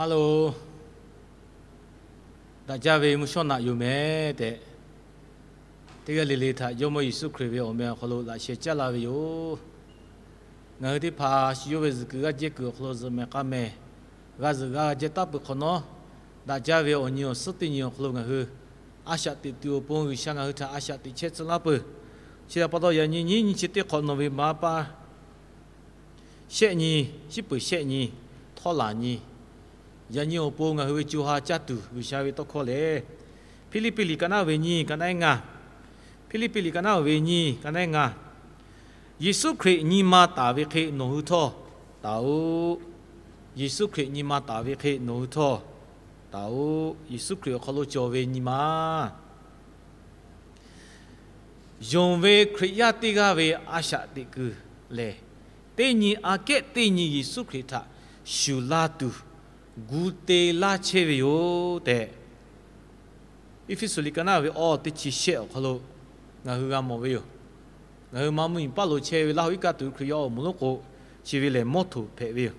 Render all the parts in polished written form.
Hello，大家为么说那有没的？这个里里头有没有数可为我们好了那些家啦为有，我的怕是有为是个结果好了是没干没，我是个结大不可能，大家为我牛实体牛好了我去，阿下的丢帮为香我去阿下的切子那不，现在不到人你切的可能为嘛吧？些你是不些你，拖拉你。giờ nhiều bộ ngài huệ chú ha chát tu huệ sao huệ to khó lẽ Philippines cái nào về nhì cái này ngà Philippines cái nào về nhì cái này ngà Giêsu Christ nhì mà ta về khi nô hư thọ tao Giêsu Christ nhì mà ta về khi nô hư thọ tao Giêsu Christ khó lo cho về nhì mà dùng về Christ ya tiga về asha tiku lẽ tê nhì ake tê nhì Giêsu Christ ta shula tu gute la cheveyo de ifisuli kana we o te chi she kholo nga hu ga mo we yo nga hu ma mu pa lo chewe la hu ka tu khyo mo lo ko chi we le mo tu phe we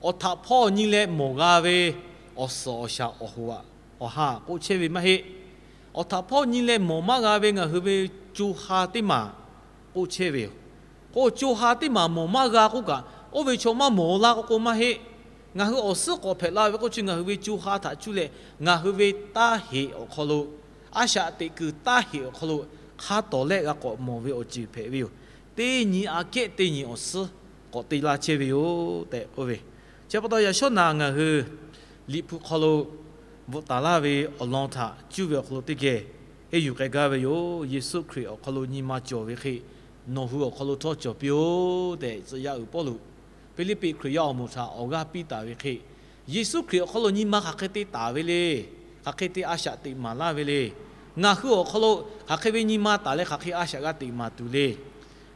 o tha pho ni le mo ga we o so sha o huwa o ha ko chewe ma he o tha pho ni le mo ma ga we nga hu we chu ha ti ma ko chewe ko chu ha ti ma mo ma ga ko ka o we cho ma mo la ko ma he ngà hư ở sức có phải là với câu chuyện ngà hư về chú ha thà chú lệ ngà hư về ta hệ ở khó lộ à sa tê cứ ta hệ ở khó lộ khá tổ lệ gà có mò về ở chữ phải về tê nhị à kệ tê nhị ở sức có tê la chế về tê ở về chế bắt đầu giờ số nào ngà hư lip khó lộ vụ ta la về ở long thà chú về khó lộ tê ghê ấy yêu cái gà về Giêsu Christ ở khó lộ nhị mà cho về khi nó hư ở khó lộ thọ cho biểu để chỉ ya ở bao lộ Philippines Christ要么他我个比大为去，耶稣 Christ 可能你妈还可以大为嘞，还可以阿下的马拉为嘞，我可可能还可以你妈大嘞，还可以阿下个的马杜嘞，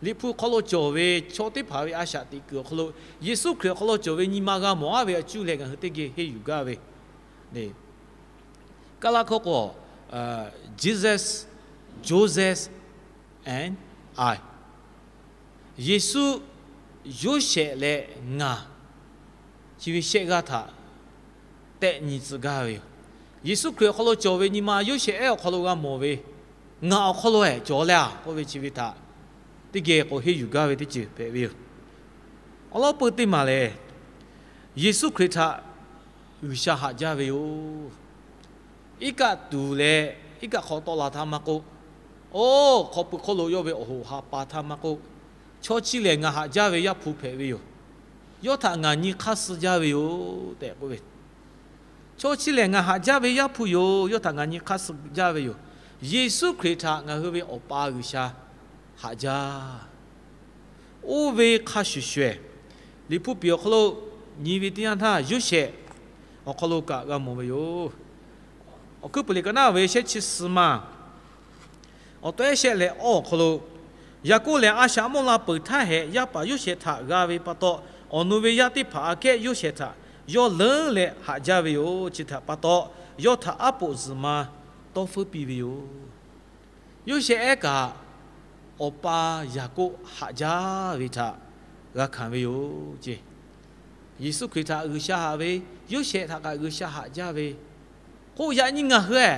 你不可能作为朝的爬为阿下的个可能耶稣 Christ 可能作为你妈个马为主嘞个和这个黑有个为，嘞，噶拉可个Jesus, Joseph and I， 耶稣。有些嘞啊，就是些个他带你自个为，耶稣可以好了教为你嘛，有些哎好了个莫为，我好了哎教了，我为就是他，这个我是有个为的就别为，我老不对嘛嘞，耶稣可以他有些下家为哦，一个读嘞，一个好多了他嘛个，哦，可不可了要为哦哈把他嘛个。超起来我哈家为要普配为哟，要他俺你卡斯家为哟，对不对？超起来我哈家为要普哟，要他俺你卡斯家为哟。耶稣基督俺会为欧巴一下哈家，我为卡学学，你不表可喽？你为点他有些，我可喽个个么为哟？我可不哩个那为些去死嘛？我对些来哦可喽。ya ko le a sha mo la pu tha he ya pa yu she tha ga we pa to onu we ya ti pha ke yu she tha yo le le ha ja we yo chi tha pa to yo tha a po zma to fu pi we yo yu she e ka o pa ya ko ha ja we tha ga khan we yo chi Giêsu Christ tha u sha ha we yu she tha ga u sha ha ja we ko ya ni nga he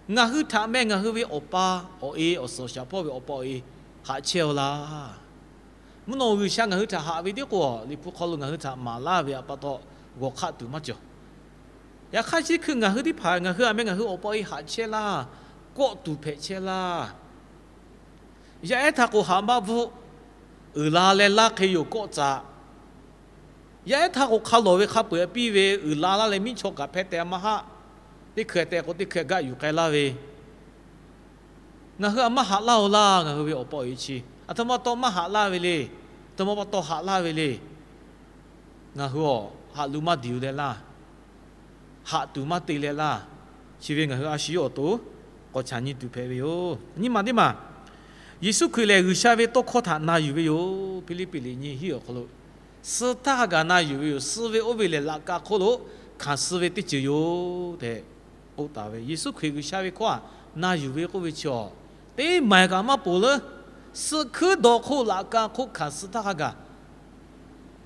nga hu tha me nga hu we o pa o e o so sha po we o pa e hạ chiều là muốn nói người sang người ta hạ với điều của li phụ khâu người ta mà la về bắt đầu gõ khát từ mắt chưa, ya khát chỉคือngườiที่ผ่านngười anh người ở bên hạ chiều là gõ từ phải chiều là, ya ấy thằng của họ mà vụ la lên la khi有gõ trả, ya ấy thằng của khâu lối khâu bữa bi về la lên mình cho cả phảiแต่mà ha, đi khơiแต่ก็đi khơi gãอยู่cái la về ngà hư mà hạ lao la ngà hư về ở bỏ ý chi à thằng mà to mà hạ la về đi thằng mà to hạ la về đi ngà hư hạ lu mà điều đấy la hạ tu mà tì đấy la chỉ vì ngà hư à xíu ở tổ có chán như tu phê về yo nhưng mà đi mà Giêsu Christ là người sa về to khó thà na yu về yo Philippines như hiểu khó lo sư ta ga na yu về yo sư về ở về là cả khó lo khả sư về tích chữ yo thế ô ta về Giêsu Christ người sa về quá na yu về có về cho thế mày cả mà bố lơ sự cứ đó khô là cả khô khát ta cả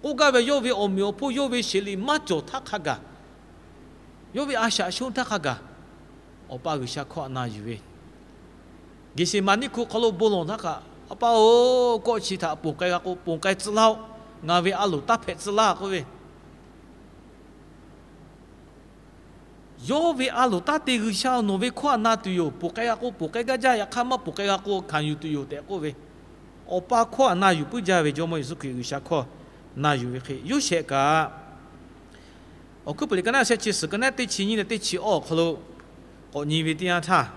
cô cái về yêu về ôm yêu phụ yêu về xử lý mà cho thắc cả 有为阿下兄他个，我把个下靠那有为，这些嘛你可考虑不弄他个，我把哦过去他不该个不该知道，我为阿鲁搭配知道个为。有为阿鲁搭配个下，我为靠那都有，不该个不该个家也看嘛，不该个看有都有的个为。我把靠那有不加为就么意思可以下靠那有为可有些个。我可不里跟那些其实跟那对起你的对起哦，可能我你为这样他，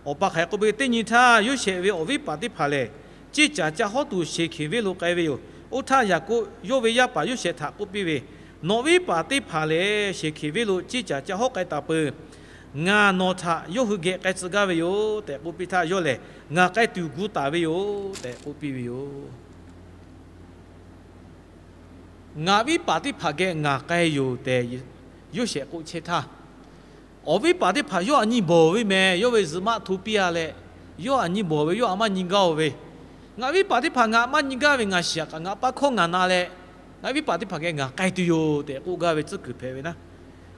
我把还可不对你他有些为我为把的怕嘞，这家好多些去为路改为有，我他也个有为也把有些他不比为，挪为把的怕嘞，些去为路这家好改大不，我挪他有会给改自个为有，但不比他有嘞，我改丢股大为有，但不比为有。我为把的怕给我改有的。有些过其他，我为把的怕有你无为咩？有为是嘛图比啊嘞？有你无为有阿妈人家为，我为把的怕阿妈人家为我写个，我把空我拿嘞，我为把的怕给我改对哟的，我个为自己配为呐，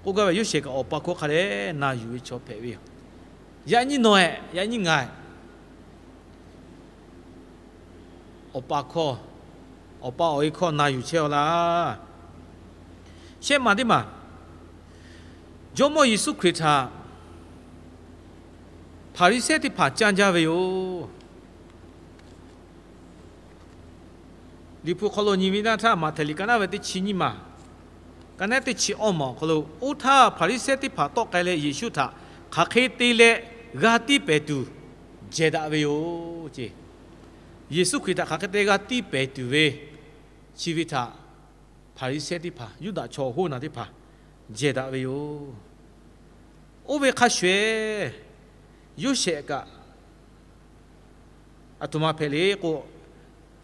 我个为有些个我把空下来，那有为做配为，呀你孬哎，呀你爱，我把空，我把我一空那有钱啦，先嘛的嘛。就么耶稣基督，巴黎赛的怕讲价为哟，你不考虑你为那他嘛，他里干那为的吃你嘛，干那的吃奥嘛，考虑乌他巴黎赛的怕多改了耶稣他，他可以对了个地白度，接达为哟，这耶稣基督他可以对个地白度为，ชีวิต他巴黎赛的怕，有打错货那的怕。接达为哟，我为看学，有些个，啊，他妈拍嘞个，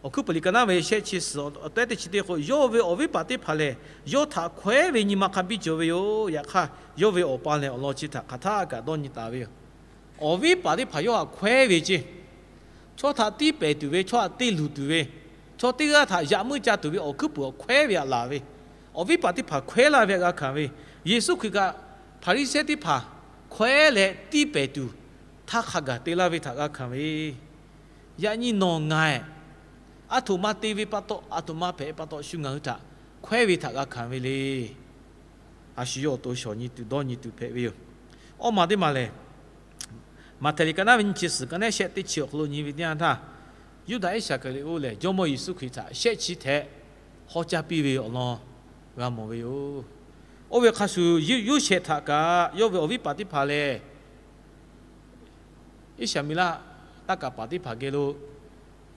我可不理跟那为些其实，对的起的个，有为我为把的拍嘞，有他快为你嘛看比较为哟，也看有为我把嘞我老起他，看他个多你大为，我为把的拍有啊快为去，错他地白对为，错地路对为，错地个他也没家对为，我可不快为拉为。我为把的怕快了别个看为，耶稣佢个巴黎赛的怕快了地白度，他哈个对了为他个看为，呀你弄爱，阿图马地为巴多，阿图马白巴多修硬他，快为他个看为嘞，阿需要多少你都多你都白为，我嘛的嘛嘞，嘛这里个那问题是个那些的巧合你为点他，有的一下个嘞我嘞，就么耶稣佢他写起台，好加比为咯。我冇为哟，我为看书有些他个，有为我为把的怕嘞，一下米啦，大家把的怕给咯，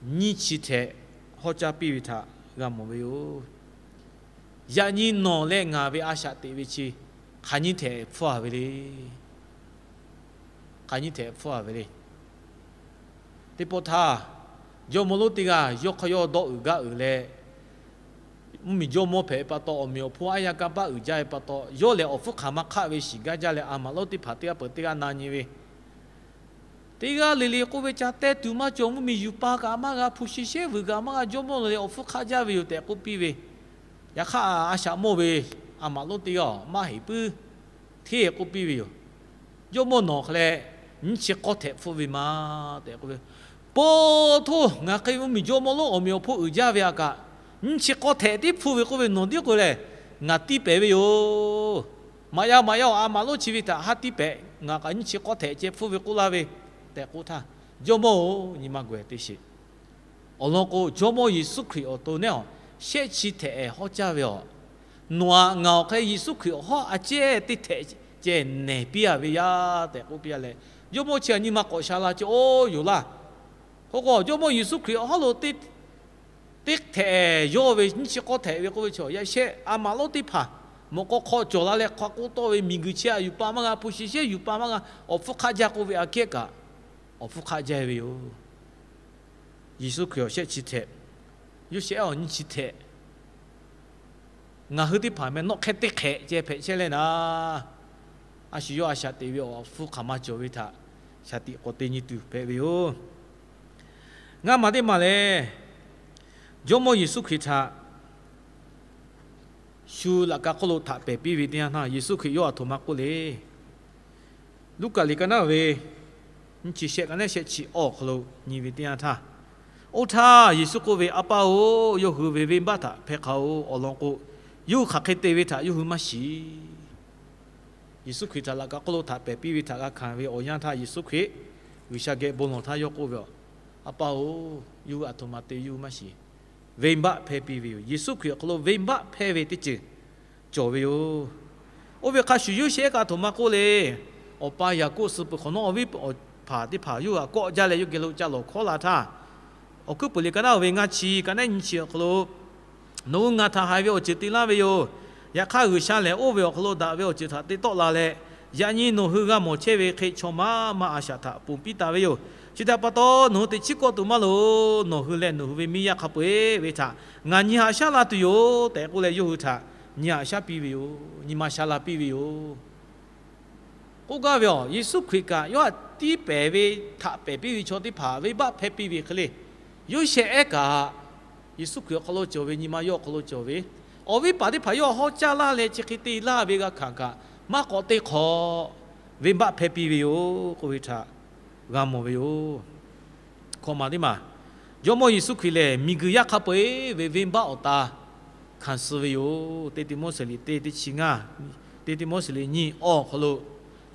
你去睇，好加比为他，我冇为哟，呀你弄嘞我为阿下地位去，看你睇富为嘞，看你睇富为嘞，对不他，有冇路的个，有可有多个嘞。咪就冇陪巴多，咪有破哎呀干巴有家巴多，有了我副卡嘛卡为时间家了阿妈老的拍地下不地下难以为，地下里里个为家带土嘛就咪有巴个嘛个普西些为个嘛个就冇了我副卡家为有带个比为，也卡阿啥冇为阿妈老的哦，嘛系不贴个比为哟，就冇弄嘞，你去搞贴付为嘛带个为，不托我可以咪就冇咯，我咪有破有家为阿个。你去搞台的铺位，各位弄的过来，我地白位哟，嘛要啊，马路去位他哈地白，我个你去搞台这铺位过来位，带过他，就么你嘛怪的是，我那个就么耶稣基督多呢，写起台好家位哦，我个耶稣基督好啊这的台这内边啊位呀，带过边来，就么像你嘛搞下来就哦有啦，嗰個就么耶穌基督好落啲。啲台有为你去搞台为各位瞧，一些阿妈老的怕，莫个靠做啦嘞，靠古多为名个车有八万啊，不是些有八万啊，我付卡价各位阿结个，我付卡价为哟，耶稣佢写起台，有些哦你去台，我好啲怕咩？诺开啲开这拍起来呐，啊需要阿下地为我付卡嘛做为他，下地我对你都拍为哟，我嘛的嘛嘞。就么耶稣基督，修那个可罗塔白比为点他耶稣可以要托马过来，如果你跟那位，你只写个那些起哦可罗你为点他，哦他耶稣过为阿爸哦，又和为巴他配合哦，我啷个又卡开对为他又和马西，耶稣可以他那个可罗塔白比为他个看为哦让他耶稣可以为啥个不能他要过为阿爸哦，又阿托马对又马西。为嘛配比为？耶稣基督为嘛配为的这作为哦？我为看需要些个同嘛过来，我把呀故事不可能我为我爬的爬有啊，国家来有给路家路考拉他，我可不哩个那为俺去，个那你去可路，侬俺他还为我接地那为哟，也看有下来我为我可路打为我接他的到哪来？呀你侬去个莫切为开车嘛阿下他不必打为哟。kita pato no te chiko tu malo no hule no hube miya khapwe weta nga nya sha la tu yo te ko le yo tha nya sha pi wi yo ni ma sha la pi wi yo ko ga byo yesu khri ka yo ti pe we tha pe pi wi cho ti pha we ba phe pi wi khle yo she e ka yesu khri ko lo jo we ni ma yo ko lo jo we o we pa ti pha yo ho cha la le chi khi ti la we ga kha ka ma ko te kho we ba phe pi wi yo ko we tha ga mo we yo ko ma di ma yo mo yesu khri le mi gu ya kha pe we ba o ta khan su we yo te ti mo se li te ti chi nga te ti mo se li ni o ko lo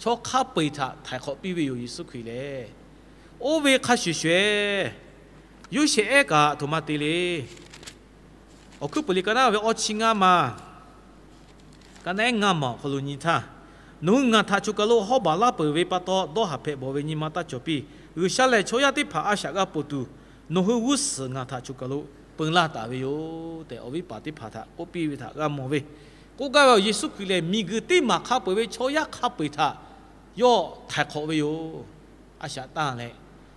cho kha pe tha thai kho pi we yo yesu khri le o we kha shi shue yo she e ka to ma ti le o ku pu li ka na we o chi nga ma ka na nga ma ko lo ni tha nung nga tha chu ka lo ho ba la pe we pa to do ha phe bo we ni ma ta cho pi u sha le cho ya ti pha a sha ga pu tu no hu wu s nga tha chu ka lo peng la ta we yo te o vi pa ti pha tha ko pi we tha ga mo we ko ga yesu ki le mi gu ti ma kha pe we cho ya kha pe tha yo tha kho we yo a sha ta le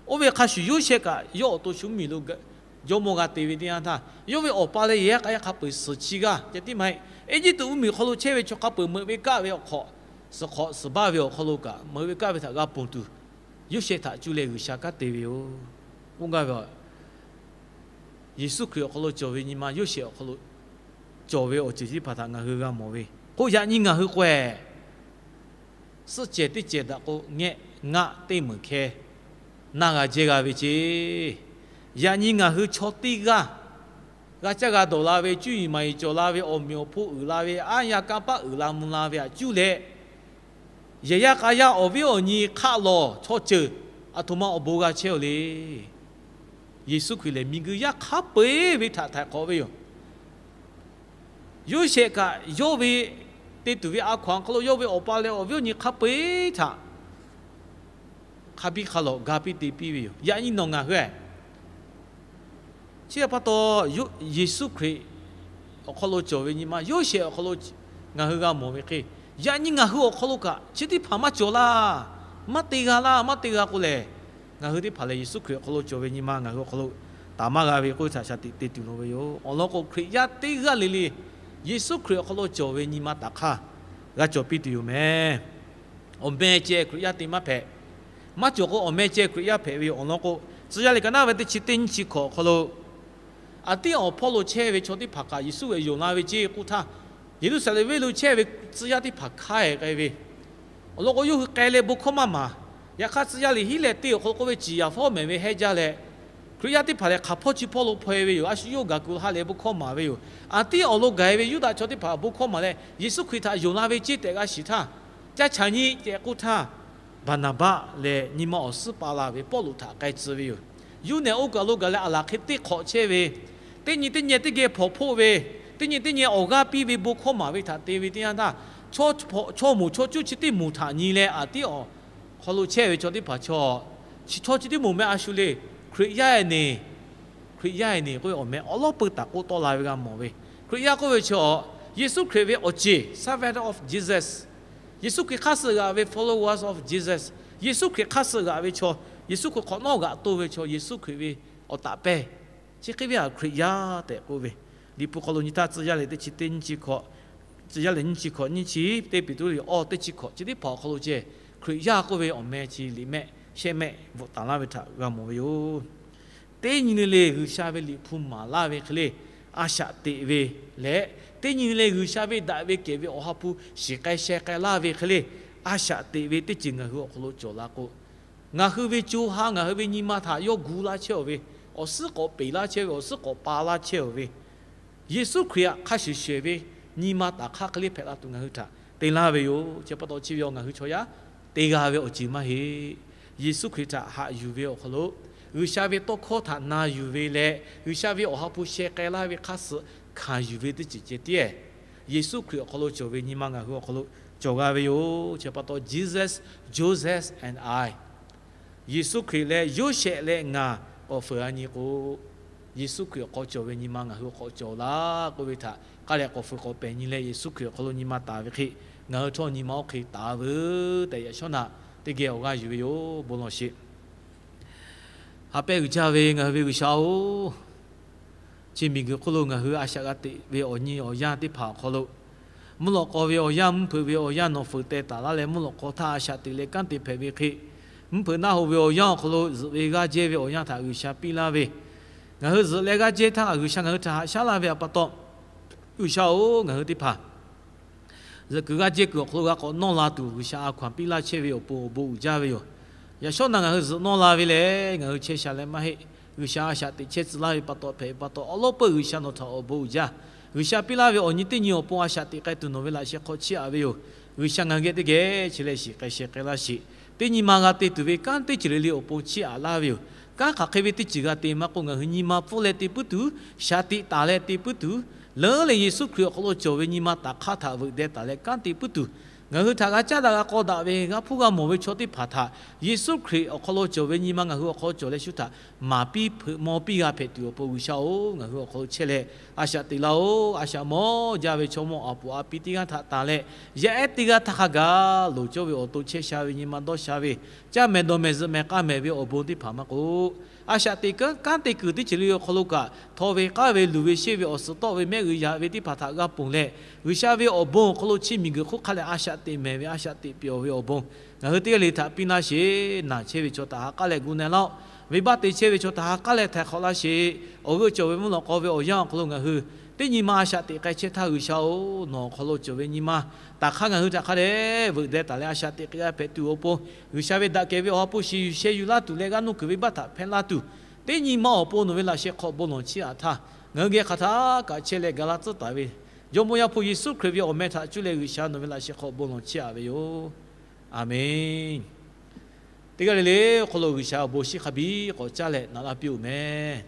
o we kha shu yu she ka yo to shu mi lo ga yo mo ga te we ti tha yo we o pa le ya ka ya kha pe su chi ga je ti mai e ji tu mi kho lo che we cho kha pe me we ka we kho是考是八秒考路个，每位干部他个本土，有些他就来有下个对位哦，我讲个，耶稣可以考路教会你嘛，有些考路教会我自己把他个去个毛位，好像你个去乖，是接的接的个眼眼对门开，那个这个位置，呀你个去敲地个。个这个多拉位注意嘛，就拉位奥苗铺二拉位，哎呀，干巴二拉木拉位就来。也呀个呀，我为我你卡咯，错着，啊，他妈我不个笑嘞。耶稣基督名个呀卡背为他可为哟。有些个有为对对阿狂，可能有为我把了，我为你卡背他，卡比卡咯，卡比对比为哟，呀你弄啊个。这把多有耶稣基督，我可能教为你嘛，有些可能俺去个莫为去。ya ni nga hu kholo ka chiti phama chola matiga la matiga kule nga hu di phale yesu khri kholo chobe ni ma nga hu kholo tama ga be ko cha cha ti ti lo be yo olo ko khri ya ti ga li li yesu khri kholo chobe ni ma ta kha ga cho pi ti yo me o me che khri ya ti ma phe ma cho ko o me che khri ya phe we olo ko zhi ya li ka na we ti chi tin chi kho kholo a ti o pholo che we cho ti pha ka yesu we yo na we che ku tha耶路撒冷为了切为只要的拍开个位，如果有改了不可嘛嘛，也看只要你起来丢，或者为只要方面为黑家嘞，佢一啲拍嚟卡破住破路配位，还是有个顾下来不可嘛位，啊啲我路改位有大做啲拍不可嘛嘞，耶稣佢他有那位接得个是他，在前日在顾他，巴拿巴嘞你们28啦位保罗他该知位，有呢我个路个嘞阿拉去啲考车位，啲你啲个破破位。定年我家比为不可嘛为他对为点他错木错就去对木他你嘞啊对哦，好路车为做的把错，去错去的木咩阿叔嘞，佢呢，佢我们我老不打过多来个毛为，佢个为错，耶稣佢为我接 servant of Jesus， 耶稣佢开始个为 followers of Jesus， 耶稣佢开始个为错，耶稣佢可能个都为错，耶稣佢为我打败，这个为佢的个为。你不可能你他只要来的去登记考，只要人去考，你去对比如里哦对去考，这里跑可能这，可以个为我们去里面先面我当那为他个没有，对你的嘞个下为里铺马拉为可嘞，阿夏地位来，对你来有下位大位给位我哈不是该些该拉位去嘞，阿夏地位的真个和我做那个，我和位做下，我和位你妈他要古拉切位，我是个北拉切位，我是个巴拉切位，耶稣基督开始学位，你妈打卡克里拍拉东我和他，对拉位哟，就不到去要我和错呀，对个位我只嘛嘿，耶稣基督哈有位我咯。有下位多考他那有位嘞，有下位我哈不写该那位开始看有位的姐姐的，耶稣基督可能就为你们个可能就个位哟，就把到 Jesus, Joseph and I， 耶稣基督嘞有些嘞我分安你个，耶稣基督可就为你们个可就啦，各位他，家里可分可变你嘞，耶稣基督可能你们打位去，我托你们可以打位，但也说那，这个我个有位哟，不能写。阿伯有家位，我有小哦。前面个可能我有阿下个地为我你我养的跑可能，木落个为我养，唔配为我养农夫地打拉来木落个他阿下地来干地配为去，唔配那好为我养可能是为个接为我养他有下比拉位，我是那个接他有下我他下拉位不多，有小哦我的跑，是个接个可能个弄拉度有下阿款比拉切为我不家为我。也说那个是弄拉回来，我切下来嘛嘿，有下下的切子拉不多赔不多，阿拉不有下那套不家，有下比拉为我你对你不阿下的该都弄回来些好吃啊为有，有下我给的给起来是该些该拉些，对你妈个的对为干对起来了不吃啊拉为有，干卡开为的几个对嘛讲个你妈不来的不多，下的打来的不多，人类耶稣基督可能就为你妈打卡他为的打来干的不多。我和他个家大个高大位，我铺个毛为错的怕他，耶稣基督可能就为你们我和做来说他，麻痹个配丢不会笑哦，我和切嘞，阿下地老哦，阿下毛家为错毛阿布阿比地个他打嘞，也地个他个路就为我都切下为你们都下为，家没都没事没干没为我不的怕嘛个。阿下地个干地个的这里有可能个，他为干为路为些为我是到为每个呀为的怕他个崩嘞，为啥为我崩可能前面个苦看来阿下地没为阿下地表为我崩，然后第二里他比那些那些为做他干来姑娘老，为把这些为做他干来太好那些，我个就为么老高为我样可能个去，对你妈阿下地该切他有效，那可能就为你妈。打开个打开嘞，为了打来下地个配对我不，有下位打给我不是些有拉度来个弄个为把他偏拉度，对你妈我不弄为那些靠不弄起啊他，我给他个切来个拉子打为，有么要不耶稣基督我们他就来有下弄为那些靠不弄起啊为哟，阿门。这个嘞，可能有下不是哈比我家嘞拿来表咩？